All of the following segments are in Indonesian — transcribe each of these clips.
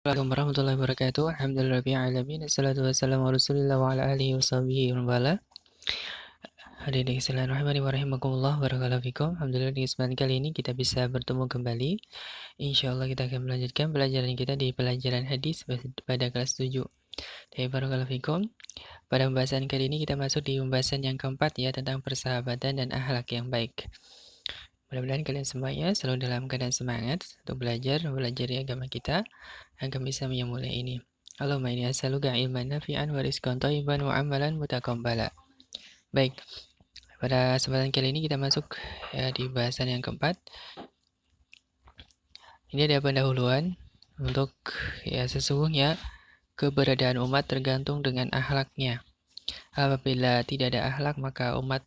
Assalamualaikum warahmatullahi wabarakatuh. Alhamdulillahirabbil alamin. Wassalatu wassalamu ala Rasulillah wa ala alihi washabihi wa wala. Hadirin bismillahirrahmanirrahim rahimakumullah barakallahu fikum. Alhamdulillah di kesempatan kali ini kita bisa bertemu kembali. Insyaallah kita akan melanjutkan pelajaran kita di pelajaran hadis pada kelas 7. Barakallahu fikum. Pada pembahasan kali ini kita masuk di pembahasan yang keempat ya, tentang persahabatan dan akhlak yang baik. Mudah-mudahan kalian semuanya selalu dalam keadaan semangat untuk belajar agama kita agar bisa memulai ini. Allahumma inni as'aluka ilman nafi'an wa rizqan thayyiban wa amalan mutaqabbala. Baik, pada kesempatan kali ini kita masuk ya di bahasan yang keempat. Ini ada pendahuluan untuk ya sesungguhnya keberadaan umat tergantung dengan akhlaknya. Apabila tidak ada akhlak maka umat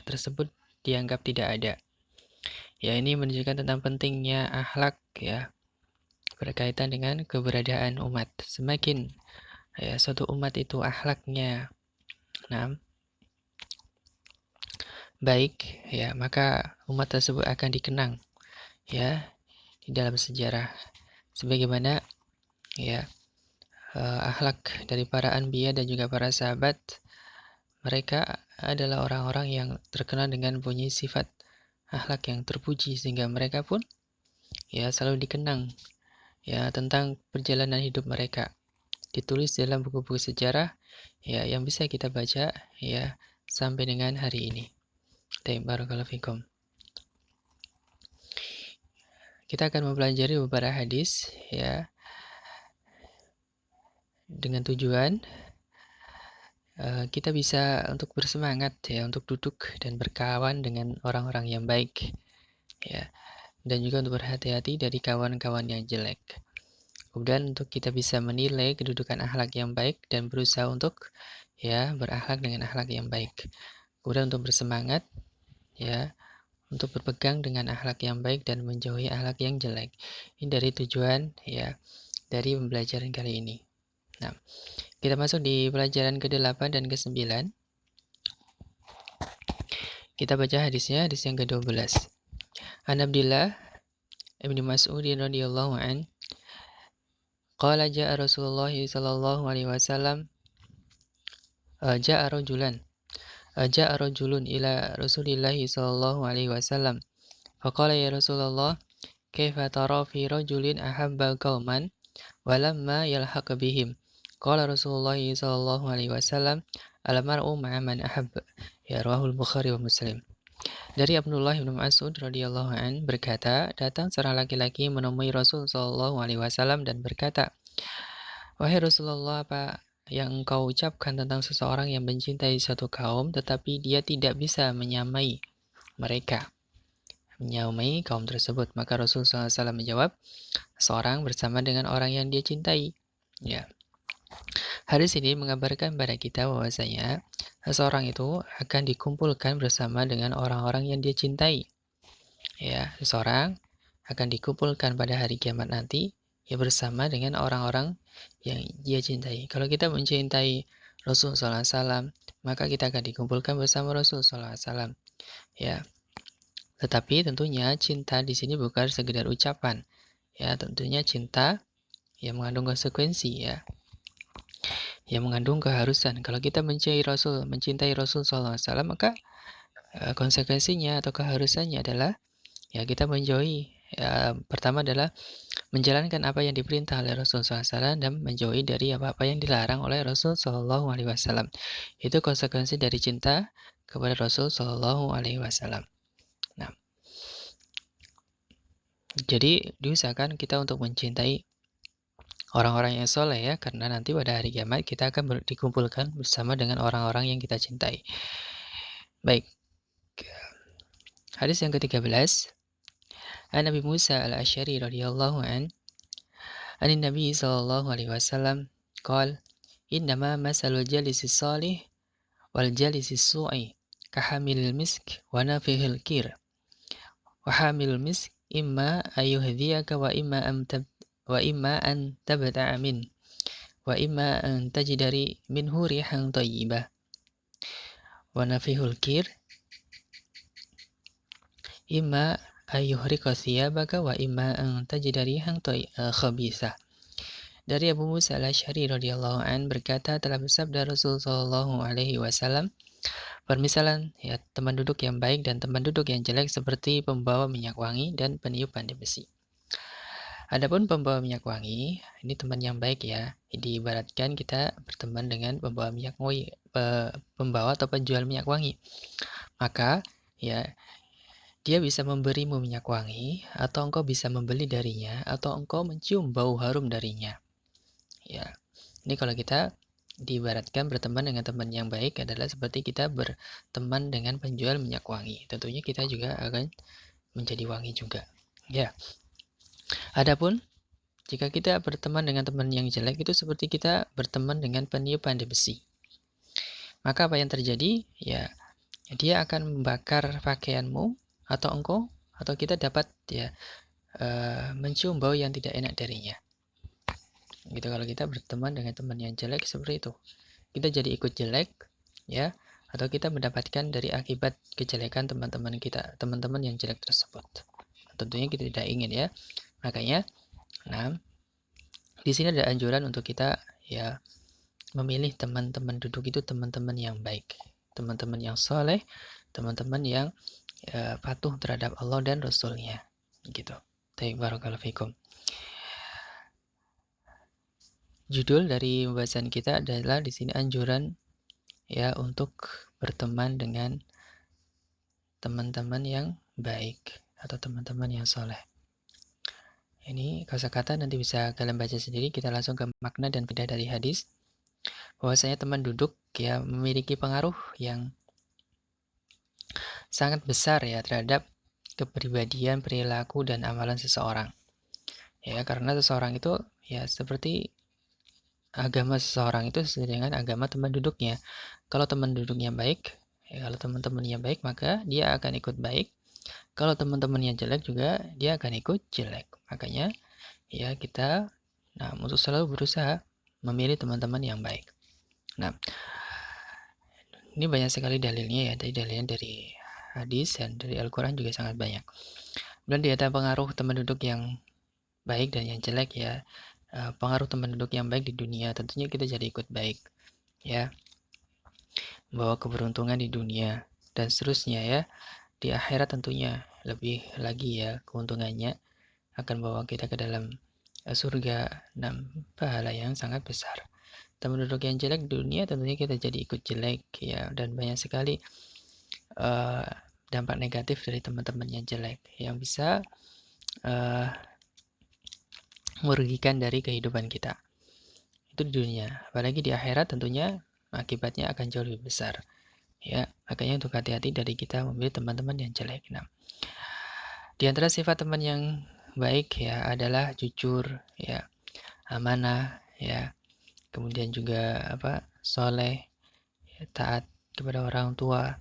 tersebut dianggap tidak ada. Ya, ini menunjukkan tentang pentingnya akhlak ya berkaitan dengan keberadaan umat. Semakin ya suatu umat itu akhlaknya baik ya, maka umat tersebut akan dikenang ya di dalam sejarah sebagaimana ya akhlak dari para anbiya dan juga para sahabat. Mereka adalah orang-orang yang terkenal dengan punya sifat akhlak yang terpuji sehingga mereka pun ya selalu dikenang ya tentang perjalanan hidup mereka, ditulis dalam buku-buku sejarah ya yang bisa kita baca ya sampai dengan hari ini. Barakallahu fikum. Kita akan mempelajari beberapa hadis ya dengan tujuan kita bisa untuk bersemangat ya untuk duduk dan berkawan dengan orang-orang yang baik ya, dan juga untuk berhati-hati dari kawan-kawan yang jelek. Kemudian untuk kita bisa menilai kedudukan akhlak yang baik dan berusaha untuk ya berakhlak dengan akhlak yang baik. Kemudian untuk bersemangat ya untuk berpegang dengan akhlak yang baik dan menjauhi akhlak yang jelek. Ini dari tujuan ya dari pembelajaran kali ini. Nah, kita masuk di pelajaran ke-8 dan ke-9. Kita baca hadisnya, hadis yang ke-12. An Abdillah Ibnu Mas'ud radhiyallahu an qala ja'a Rasulullah sallallahu alaihi wasallam ja'a rajulun ila Rasulillah sallallahu alaihi wasallam faqala ya Rasulullah kaifa tara fi rajulin ahabba qauman walamma yalhaq bihim. Qala Rasulullah sallallahu alaihi wasallam al-mar'u ma'a man ahabba. Ya, rawahul Bukhari wa Muslim. Dari Abdullah bin Mas'ud radhiyallahu an berkata, datang seorang laki-laki menemui Rasul sallallahu alaihi wasallam dan berkata, "Wahai Rasulullah, apa yang engkau ucapkan tentang seseorang yang mencintai suatu kaum tetapi dia tidak bisa menyamai mereka?" Menyamai kaum tersebut. Maka Rasul SAW menjawab, seorang bersama dengan orang yang dia cintai. Ya. Hadis ini mengabarkan pada kita bahwasanya seseorang itu akan dikumpulkan bersama dengan orang-orang yang dia cintai. Ya, seseorang akan dikumpulkan pada hari kiamat nanti ya bersama dengan orang-orang yang dia cintai. Kalau kita mencintai Rasul SAW, maka kita akan dikumpulkan bersama Rasul SAW. Ya. Tetapi tentunya cinta di sini bukan sekedar ucapan. Ya, tentunya cinta yang mengandung konsekuensi ya. Yang mengandung keharusan. Kalau kita mencintai Rasul SAW, maka konsekuensinya atau keharusannya adalah ya kita menjauhi. Ya, pertama adalah menjalankan apa yang diperintah oleh Rasul SAW dan menjauhi dari apa-apa yang dilarang oleh Rasul SAW. Itu konsekuensi dari cinta kepada Rasul SAW. Nah, jadi diusahakan kita untuk mencintai orang-orang yang soleh ya, karena nanti pada hari kiamat kita akan dikumpulkan bersama dengan orang-orang yang kita cintai. Baik, hadis yang ke-13. An Nabi Musa al-Asy'ari radhiyallahu an Nabi sallallahu alaihi wasallam qala innama masalul jalisi salih wal jalisi su'i kahamilil misk wa nafihil kir. Wa hamilul misk imma ayuhdiyaka wa imma an tabta'a min wa imma an tajidari minhu rihan thayyibah wa nafihul kir imma ayyuhrika thiyabaka wa imma an tajidari rihan khabisah. Dari Abu Musa al-Asy'ari radhiyallahu an berkata, telah bersabda Rasul sallallahu alaihi wasallam, permisalan ya teman duduk yang baik dan teman duduk yang jelek seperti pembawa minyak wangi dan peniup pandai besi. Adapun pembawa minyak wangi, ini teman yang baik ya. Diibaratkan kita berteman dengan pembawa minyak wangi, pembawa atau penjual minyak wangi. Maka ya dia bisa memberimu minyak wangi, atau engkau bisa membeli darinya, atau engkau mencium bau harum darinya. Ya, ini kalau kita diibaratkan berteman dengan teman yang baik adalah seperti kita berteman dengan penjual minyak wangi. Tentunya kita juga akan menjadi wangi juga. Ya. Adapun jika kita berteman dengan teman yang jelek itu seperti kita berteman dengan peniup pandai besi. Maka apa yang terjadi? Ya, dia akan membakar pakaianmu atau kita dapat ya mencium bau yang tidak enak darinya. Gitu kalau kita berteman dengan teman yang jelek seperti itu. Kita jadi ikut jelek ya, atau kita mendapatkan dari akibat kejelekan teman-teman kita, teman-teman yang jelek tersebut. Tentunya kita tidak ingin ya. Makanya di sini ada anjuran untuk kita ya memilih teman-teman duduk itu teman-teman yang baik, teman-teman yang soleh, teman-teman yang patuh terhadap Allah dan Rasul-Nya, gitu. Baik, barakallahu fikum. Judul dari pembahasan kita adalah di sini anjuran ya untuk berteman dengan teman-teman yang baik atau teman-teman yang soleh. Ini kosakata nanti bisa kalian baca sendiri. Kita langsung ke makna dan faedah dari hadis. Bahwasanya teman duduk ya memiliki pengaruh yang sangat besar ya terhadap kepribadian, perilaku dan amalan seseorang. Ya, karena seseorang itu ya seperti agama seseorang itu sesuai dengan agama teman duduknya. Kalau teman duduknya baik, ya kalau teman-temannya baik maka dia akan ikut baik. Kalau teman-temannya jelek juga dia akan ikut jelek. Makanya ya kita untuk selalu berusaha memilih teman-teman yang baik. Nah, ini banyak sekali dalilnya ya, dalilnya dari hadis dan dari Al-Quran juga sangat banyak. Dan di antara pengaruh teman duduk yang baik dan yang jelek ya, pengaruh teman duduk yang baik di dunia tentunya kita jadi ikut baik ya, membawa keberuntungan di dunia dan seterusnya ya. Di akhirat tentunya lebih lagi ya keuntungannya akan bawa kita ke dalam surga dan pahala yang sangat besar. Teman duduk yang jelek di dunia tentunya kita jadi ikut jelek ya, dan banyak sekali dampak negatif dari teman-teman yang jelek yang bisa merugikan dari kehidupan kita. Itu di dunia, apalagi di akhirat tentunya akibatnya akan jauh lebih besar. Ya, makanya untuk hati-hati dari kita memilih teman-teman yang jelek. Nah, di antara sifat teman yang baik ya adalah jujur, ya, amanah, ya, kemudian juga soleh, ya, taat kepada orang tua,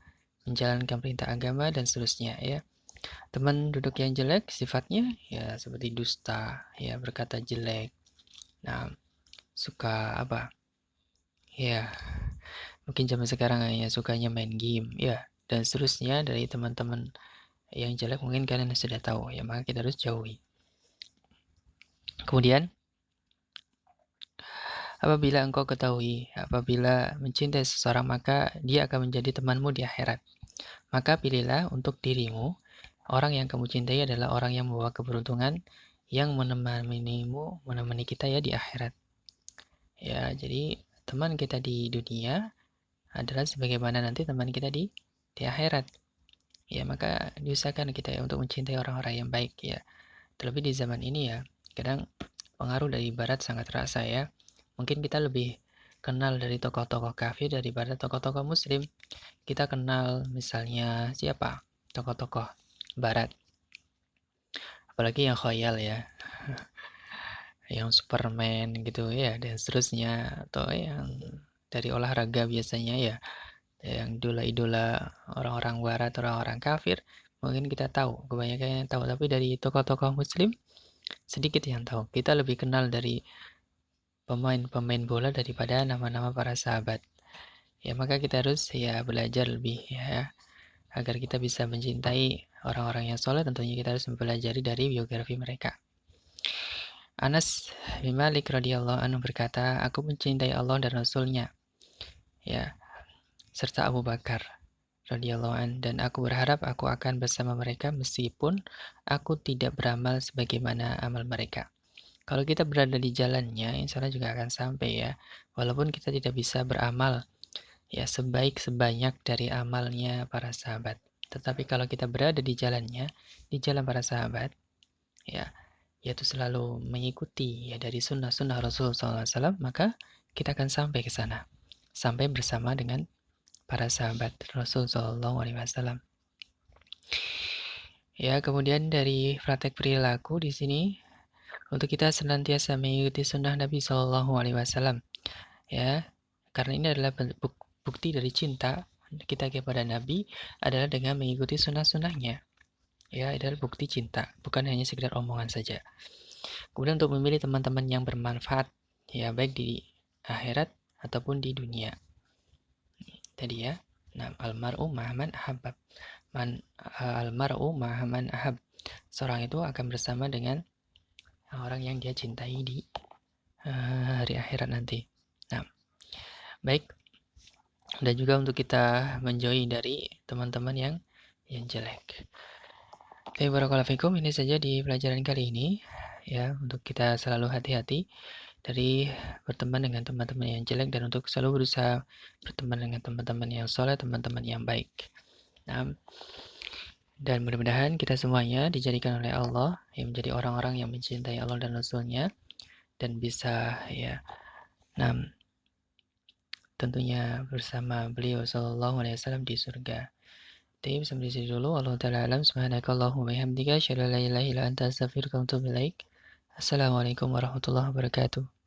menjalankan perintah agama dan seterusnya ya. Teman duduk yang jelek sifatnya ya seperti dusta, ya berkata jelek. Nah, suka ya mungkin zaman sekarang ya sukanya main game ya dan seterusnya. Dari teman-teman yang jelek mungkin kalian sudah tahu ya, maka kita harus jauhi. Kemudian apabila engkau ketahui apabila mencintai seseorang maka dia akan menjadi temanmu di akhirat, maka pilihlah untuk dirimu orang yang kamu cintai adalah orang yang membawa keberuntungan yang menemani kita ya di akhirat. Ya, jadi teman kita di dunia adalah sebagaimana nanti teman kita di akhirat. Ya, maka diusahakan kita ya untuk mencintai orang-orang yang baik ya. Terlebih di zaman ini ya, kadang pengaruh dari barat sangat terasa ya. Mungkin kita lebih kenal dari tokoh-tokoh kafir daripada tokoh-tokoh muslim. Kita kenal misalnya siapa? Tokoh-tokoh barat. Apalagi yang khayal ya. Yang Superman gitu ya dan seterusnya, atau yang dari olahraga biasanya ya, yang idola-idola orang-orang barat, orang-orang kafir mungkin kita tahu, kebanyakan yang tahu, tapi dari tokoh-tokoh muslim sedikit yang tahu. Kita lebih kenal dari pemain-pemain bola daripada nama-nama para sahabat ya, maka kita harus ya belajar lebih ya agar kita bisa mencintai orang-orang yang soleh. Tentunya kita harus mempelajari dari biografi mereka. Anas bin Malik radhiyallahu anhu berkata, aku mencintai Allah dan Rasul-Nya, ya, serta Abu Bakar radhiyallahu an, dan aku berharap aku akan bersama mereka meskipun aku tidak beramal sebagaimana amal mereka. Kalau kita berada di jalannya, insya Allah juga akan sampai ya. Walaupun kita tidak bisa beramal ya sebanyak dari amalnya para sahabat. Tetapi kalau kita berada di jalannya, di jalan para sahabat, ya, yaitu selalu mengikuti ya dari sunnah-sunnah Rasulullah SAW, maka kita akan sampai ke sana, sampai bersama dengan para sahabat Rasul Shallallahu Alaihi Wasallam. Ya, kemudian dari praktek perilaku di sini untuk kita senantiasa mengikuti sunnah Nabi Shallallahu Alaihi Wasallam. Ya, karena ini adalah bukti dari cinta kita kepada Nabi adalah dengan mengikuti sunnah-sunnahnya. Ya, adalah bukti cinta, bukan hanya sekedar omongan saja. Kemudian untuk memilih teman-teman yang bermanfaat, ya baik di akhirat ataupun di dunia. Tadi ya. Nah, almar'u ma'aman ahabbab. Almar'u ma'aman ahab. Seorang itu akan bersama dengan orang yang dia cintai di hari akhirat nanti. Nah, baik. Dan juga untuk kita menjauhi dari teman-teman yang jelek. Oke, barakallahu fikum, ini saja di pelajaran kali ini. Ya, untuk kita selalu hati-hati dari berteman dengan teman-teman yang jelek dan untuk selalu berusaha berteman dengan teman-teman yang soleh, teman-teman yang baik. Nah, dan mudah-mudahan kita semuanya dijadikan oleh Allah yang menjadi orang-orang yang mencintai Allah dan Rasul-Nya dan bisa ya, nah, tentunya bersama beliau Sallallahu Alaihi Wasallam di surga. Tapi sampai di sini dulu. Allah Ta'ala alam. Subhanakallahumma bihamdika asyhadu an la ilaha illa anta astaghfiruka wa atubu ilaik. Assalamualaikum warahmatullahi wabarakatuh.